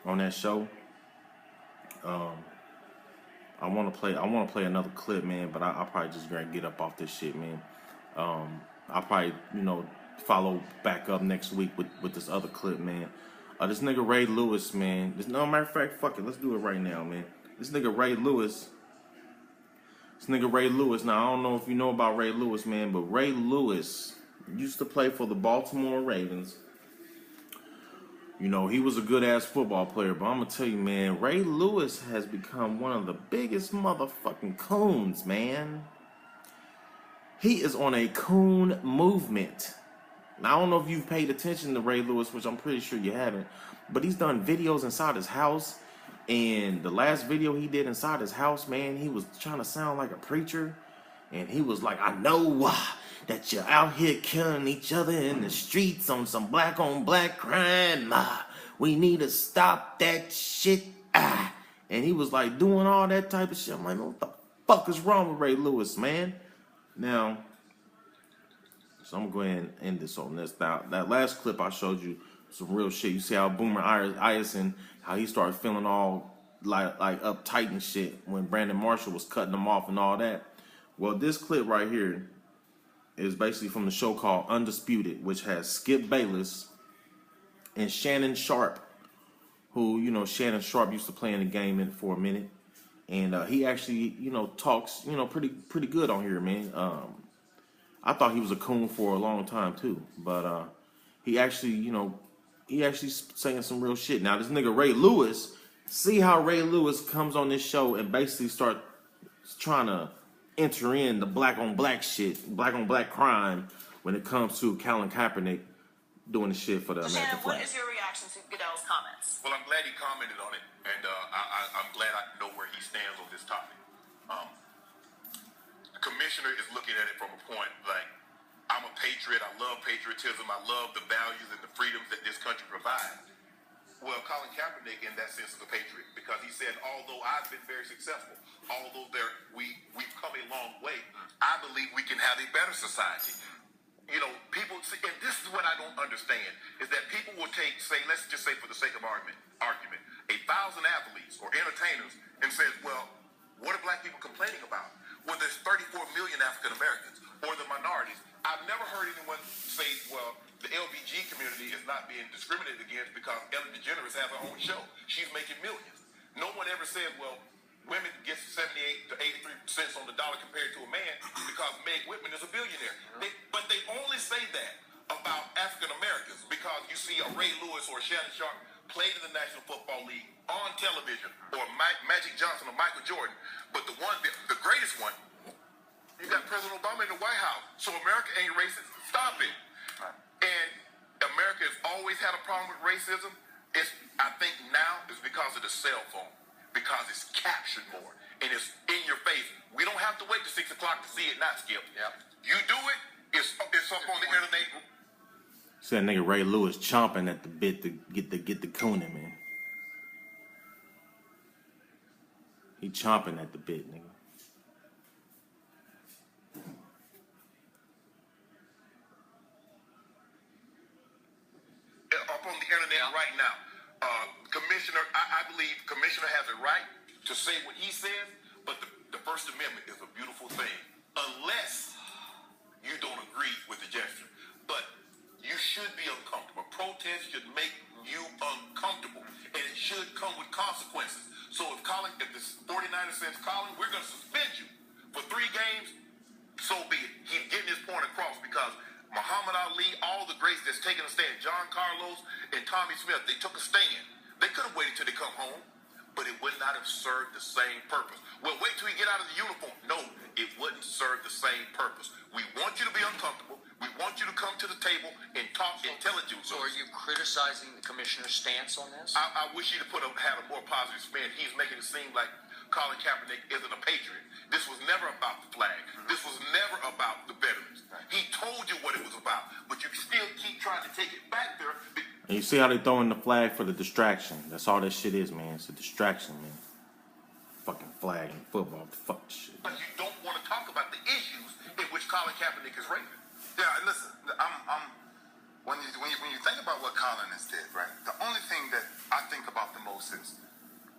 on that show. I want to play another clip, man. But I'll probably just gonna get up off this shit, man. I'll probably follow back up next week with this other clip, man. This nigga Ray Lewis, man. No, matter of fact, fuck it. Let's do it right now, man. This nigga Ray Lewis. Now, I don't know if you know about Ray Lewis, man, but Ray Lewis used to play for the Baltimore Ravens. You know, he was a good-ass football player, but I'm going to tell you, man, Ray Lewis has become one of the biggest motherfucking coons, man. He is on a coon movement. Now, I don't know if you've paid attention to Ray Lewis, which I'm pretty sure you haven't, but he's done videos inside his house, and the last video he did inside his house, man, he was trying to sound like a preacher, and he was like, I know that you're out here killing each other in the streets on some black-on-black crime. We need to stop that shit. And he was like doing all that type of shit. I'm like, what the fuck is wrong with Ray Lewis, man? Now, so I'm going to go ahead and end this on this. Now, that last clip I showed you, some real shit. You see how Boomer Esiason, how he started feeling all like uptight and shit when Brandon Marshall was cutting him off and all that. Well, this clip right here is basically from the show called Undisputed, which has Skip Bayless and Shannon Sharp, who, Shannon Sharp used to play in the game for a minute. And he actually, talks, pretty good on here, man. I thought he was a coon for a long time too, but he actually saying some real shit. Now this nigga Ray Lewis, see how Ray Lewis comes on this show and basically start trying to enter in the black on black shit, black on black crime when it comes to Colin Kaepernick doing the shit for the American flag. What is your reaction to Goodell's comments? Well, I'm glad he commented on it, and I'm glad I know where he stands on this topic. The commissioner is looking at it from a point like, I'm a patriot, I love patriotism, I love the values and the freedoms that this country provides. Well, Colin Kaepernick in that sense is a patriot because he said, although I've been very successful, although we've come a long way, I believe we can have a better society. People, and this is what I don't understand, is that people will say, let's just say for the sake of argument, 1,000 athletes or entertainers and says, well, what are black people complaining about? Well, there's 34 million African Americans or the minorities. I've never heard anyone say, well, the LBG community is not being discriminated against because Ellen DeGeneres has her own show. She's making millions. No one ever said, well, women get 78 to 83 cents on the dollar compared to a man because Meg Whitman is a billionaire. But they only say that about African Americans because you see a Ray Lewis or a Shannon Sharp played in the National Football League on television, or Magic Johnson or Michael Jordan. But the greatest one, you got President Obama in the White House. So America ain't racist. Stop it. And America has always had a problem with racism. I think now is because of the cell phone, because it's captured more and it's in your face. We don't have to wait till 6 o'clock to see it not, Skip. Yep. You do it, it's up on the internet. See that nigga Ray Lewis chomping at the bit to get the Coonery, man. He chomping at the bit, nigga. Up on the internet right now. Commissioner, I believe Commissioner has a right to say what he says, but the First Amendment is a beautiful thing, unless you don't agree with the gesture. But you should be uncomfortable. Protest should make you uncomfortable, and it should come with consequences. So if the 49er says, Colin, we're going to suspend you for 3 games, so be it. He's getting his point across because Muhammad Ali, all the greats that's taken a stand, John Carlos and Tommy Smith, they took a stand. They could have waited till they come home, but it would not have served the same purpose. Well, wait till you get out of the uniform. No, it wouldn't serve the same purpose. We want you to be uncomfortable. We want you to come to the table and talk intelligently. So are you criticizing the commissioner's stance on this? I wish he'd have had a more positive spin. He's making it seem like Colin Kaepernick isn't a patriot. This was never about the flag. This was never about the veterans. He told you what it was about, but you still keep trying to take it back there. And you see how they throwing the flag for the distraction. That's all that shit is, man. It's a distraction, man. Fucking flag and football. Fuck shit. But you don't want to talk about the issues in which Colin Kaepernick is raising. Yeah, listen, when you think about what Colin has did, right? The only thing that I think about the most boxers,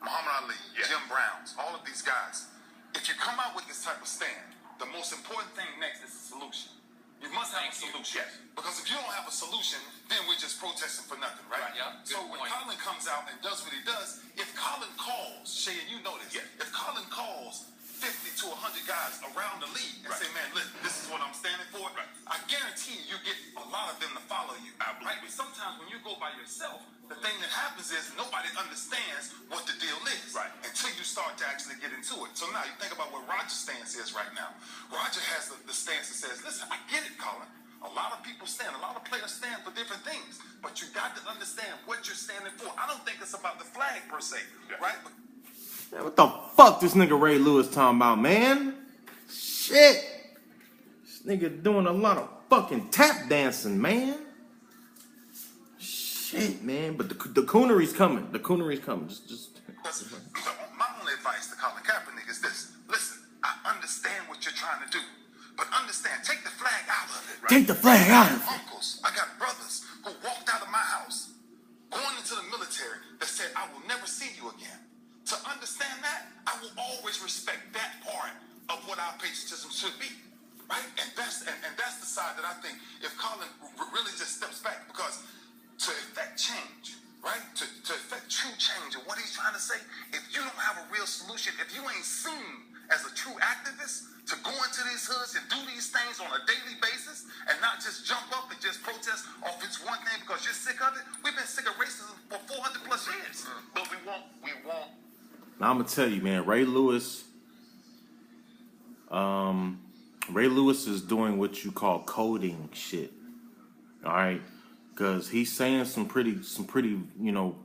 Muhammad Ali, Jim Browns, all of these guys. If you come out with this type of stand, the most important thing next is a solution. You must have a solution. Yes. Because if you don't have a solution, then we're just protesting for nothing, right? Yeah, So good when point. Colin comes out and does what he does, if Colin calls, Shay, and you know this, if Colin calls 50 to 100 guys around the league and say, man, listen, this is what I'm standing for, I guarantee you get a lot of them to follow you. Right? But sometimes when you go by yourself, the thing that happens is nobody understands what the deal is until you start to actually get into it. So now you think about what Roger's stance is right now. Roger has the stance that says, listen, I get it, Colin. A lot of people stand, a lot of players stand for different things, but you got to understand what you're standing for. I don't think it's about the flag per se, right? But Man, what the fuck this nigga Ray Lewis talking about, man? Shit. This nigga doing a lot of fucking tap dancing, man. Shit, man. But the Coonery's coming. The Coonery's coming. Just. my only advice to Colin Kaepernick is this. Listen, I understand what you're trying to do, but understand, take the flag out of it. Right? Take the flag out of it. Uncles, I got brothers who walked out of my house, going into the military, that said, I will never see you again. To understand that, I will always respect that part of what our patriotism should be, right? And that's the side that I think if Colin really just steps back, because to effect change, right? To effect true change, and what he's trying to say, if you don't have a real solution, if you ain't seen as a true activist to go into these hoods and do these things on a daily basis and not just jump up and just protest off it's one thing because you're sick of it. We've been sick of racism for 400 plus years. But we won't. Now I'm gonna tell you, man, Ray Lewis is doing what you call coding shit. All right? Because he's saying some pretty,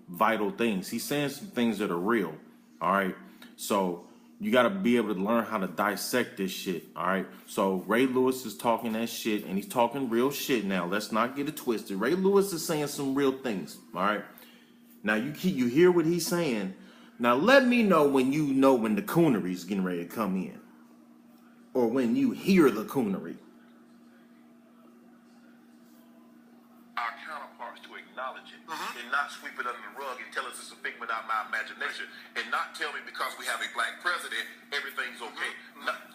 vital things. He's saying some things that are real. All right? So you got to be able to learn how to dissect this shit. All right? So Ray Lewis is talking that shit, and he's talking real shit now. Let's not get it twisted. Ray Lewis is saying some real things. All right? Now you hear what he's saying. Now let me know when the Coonery's getting ready to come in. Or when you hear the Coonery. Our counterparts to acknowledge it and not sweep it under the rug and tell us it's a figment of my imagination and not tell me because we have a black president everything's okay.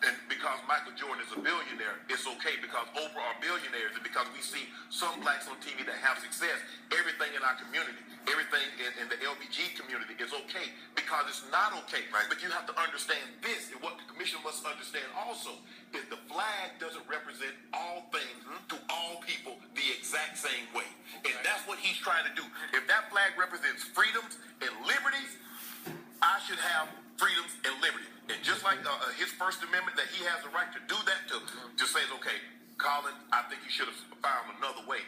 And because Michael Jordan is a billionaire, it's okay. Because Oprah are billionaires, and because we see some blacks on TV that have success, everything in our community, everything in the LBG community is okay. Because it's not okay. Right. But you have to understand this, and what the commission must understand also is the flag doesn't represent all things to all people the exact same way. And that's what he's trying to do. If that flag represents freedoms and liberties, I should have freedoms and liberties. And just like his First Amendment, that he has the right to do that to say, okay, Colin, I think you should have found another way.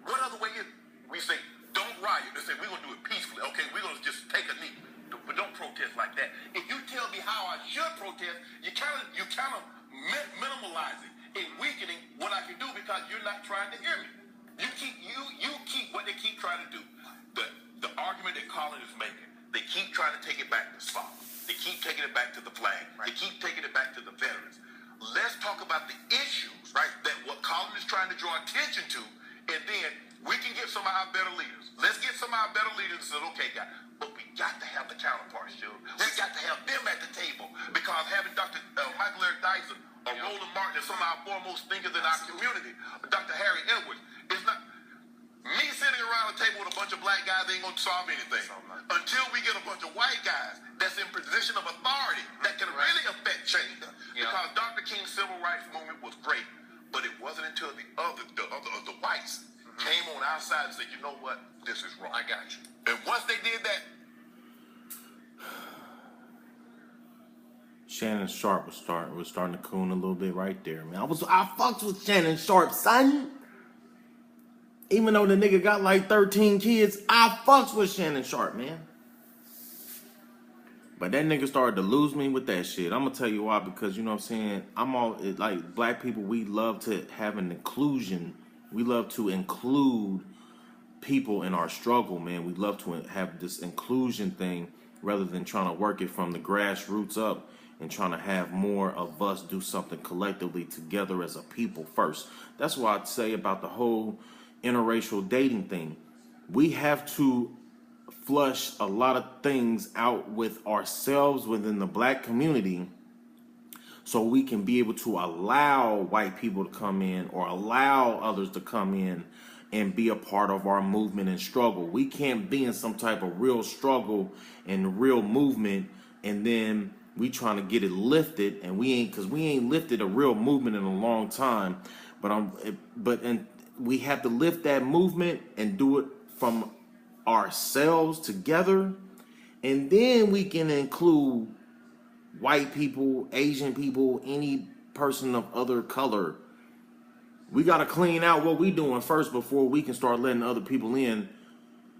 What other way is it? We say, don't riot. They say, we're going to do it peacefully. Okay, we're going to just take a knee. But don't protest like that. If you tell me how I should protest, you kind of minimalizing and weakening what I can do because you're not trying to hear me. You keep what they keep trying to do. The argument that Colin is making, they keep trying to take it back to SPA. They keep taking it back to the flag. Right. They keep taking it back to the veterans. Let's talk about the issues, right, that what Colin is trying to draw attention to, and then we can get some of our better leaders. Let's get some of our better leaders and say, okay, guys, but we got to have the counterparts, Joe. We got to have them at the table, because having Dr. Michael Eric Dyson or Roland Martin and some of our foremost thinkers in our community, Dr. Harry Edwards, it's not me sitting around a table with a bunch of black guys ain't gonna solve anything until we get a bunch of white guys that's in position of authority that can really affect change. Because Dr. King's civil rights movement was great, but it wasn't until the whites came on our side and said, you know what, this is wrong. I got you. And once they did that, Shannon Sharp was starting to coon a little bit right there, man. I fucked with Shannon Sharp, son. Even though the nigga got like 13 kids, I fucks with Shannon Sharp, man. But that nigga started to lose me with that shit. I'm gonna tell you why, because you know what I'm saying? Like black people, we love to have an inclusion. We love to include people in our struggle, man. We love to have this inclusion thing rather than trying to work it from the grassroots up and trying to have more of us do something collectively together as a people first. That's why I'd say about the whole interracial dating thing. We have to flush a lot of things out with ourselves within the black community, so we can be able to allow white people to come in or allow others to come in and be a part of our movement and struggle. We can't be in some type of real struggle and real movement and then we trying to get it lifted, and we ain't lifted a real movement in a long time. But we have to lift that movement and do it from ourselves together, and then we can include white people, Asian people, any person of other color. We got to clean out what we doing first before we can start letting other people in.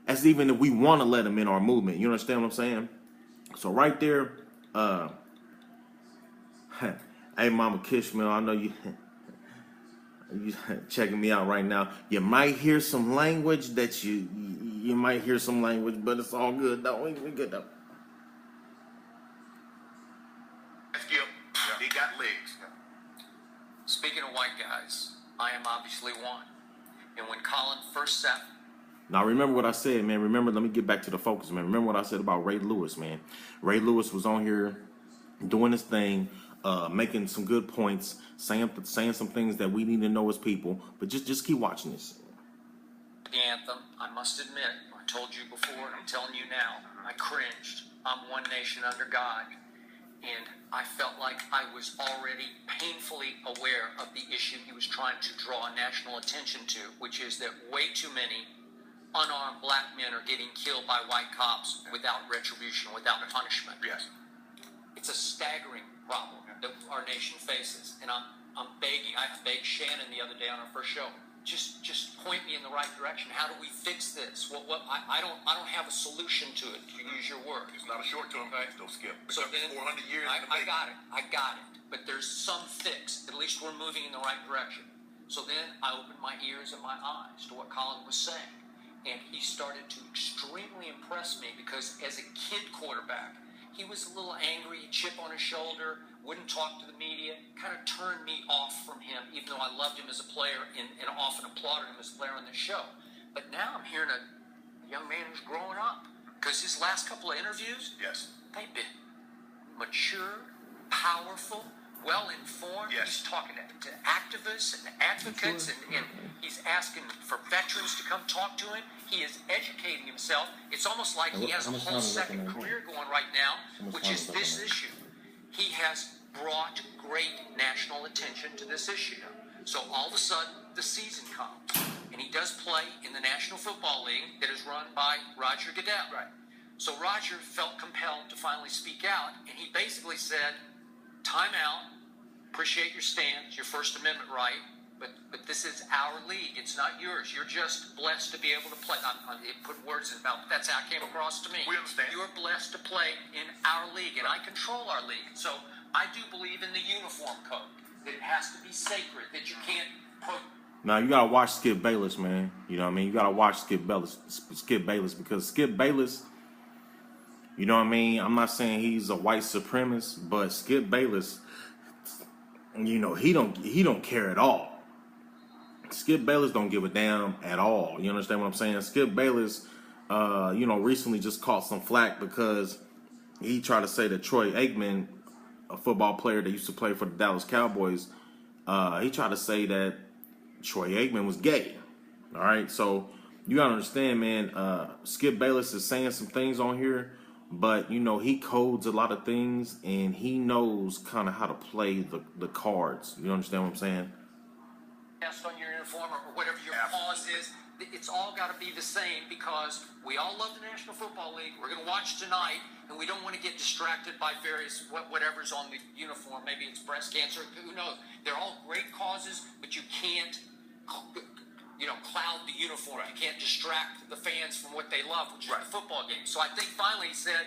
That's even if we want to let them in our movement. You understand what I'm saying? So right there, hey Mama Kishmael, I know you checking me out right now. You might hear some language that you might hear some language, but it's all good though. We good though. Skip, he got legs. Speaking of white guys, I am obviously one. And when Colin first sat... Now remember what I said, man. Remember, let me get back to the focus, man. Remember what I said about Ray Lewis, man. Ray Lewis was on here doing his thing, making some good points, saying some things that we need to know as people. But just keep watching this. The anthem, I must admit, I told you before and I'm telling you now, I cringed. I'm one nation under God. And I felt like I was already painfully aware of the issue he was trying to draw national attention to, which is that way too many unarmed black men are getting killed by white cops without retribution, without punishment. Yes. It's a staggering problem that our nation faces. And I'm begging, I begged Shannon the other day on our first show, just point me in the right direction. How do we fix this? I don't have a solution to it, to use your word. It's not a short-term fix, though, Skip. So then, 400 years in the I making. I got it. But there's some fix. At least we're moving in the right direction. So then I opened my ears and my eyes to what Colin was saying. And he started to extremely impress me because as a kid quarterback, he was a little angry, chip on his shoulder, wouldn't talk to the media, kind of turned me off from him, even though I loved him as a player and often applauded him as a player on the show. But now I'm hearing a young man who's growing up because his last couple of interviews, Yes. they've been mature, powerful, well-informed. Yes. He's talking to activists and advocates, and he's asking for veterans to come talk to him. He is educating himself. It's almost like he has a whole second career going right now, which is this issue. He has brought great national attention to this issue. So all of a sudden, the season comes, and he does play in the National Football League that is run by Roger Goodell. Right. So Roger felt compelled to finally speak out, and he basically said, time out, appreciate your stand, it's your First Amendment right, but this is our league, it's not yours. You're just blessed to be able to play. It put words in his mouth, that's how it came across to me. We understand. You're blessed to play in our league, and I control our league. So I do believe in the uniform code, that it has to be sacred, that you can't put... Now you gotta watch Skip Bayless, man. You know what I mean? You gotta watch Skip Bayless because Skip Bayless, you know what I mean? I'm not saying he's a white supremacist, but Skip Bayless, you know, he don't care at all. Skip Bayless don't give a damn at all. You understand what I'm saying? Skip Bayless, you know, recently just caught some flack because he tried to say that Troy Aikman, a football player that used to play for the Dallas Cowboys, he tried to say that Troy Aikman was gay. All right, so you gotta understand, man. Skip Bayless is saying some things on here, but you know he codes a lot of things and he knows kind of how to play the cards. You understand what I'm saying? On your uniform or whatever your cause is, it's all got to be the same because we all love the National Football League. We're going to watch tonight, and we don't want to get distracted by various whatever's on the uniform. Maybe it's breast cancer. Who knows? They're all great causes, but you can't, cloud the uniform. You can't distract the fans from what they love, which is the football game. So I think finally he said,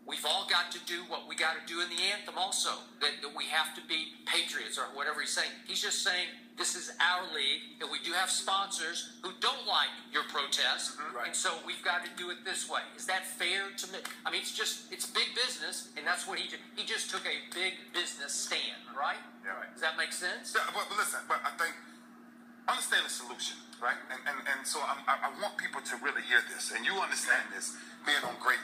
we've all got to do what we got to do in the anthem also, that we have to be patriots or whatever he's saying. He's just saying this is our league, and we do have sponsors who don't like your protest, and so we've got to do it this way. Is that fair to me? I mean, it's big business, and that's what he just took a big business stand, right? Yeah, right. Does that make sense? Yeah, but listen, but I think, understand the solution, right? And so I want people to really hear this, and you understand this. being on great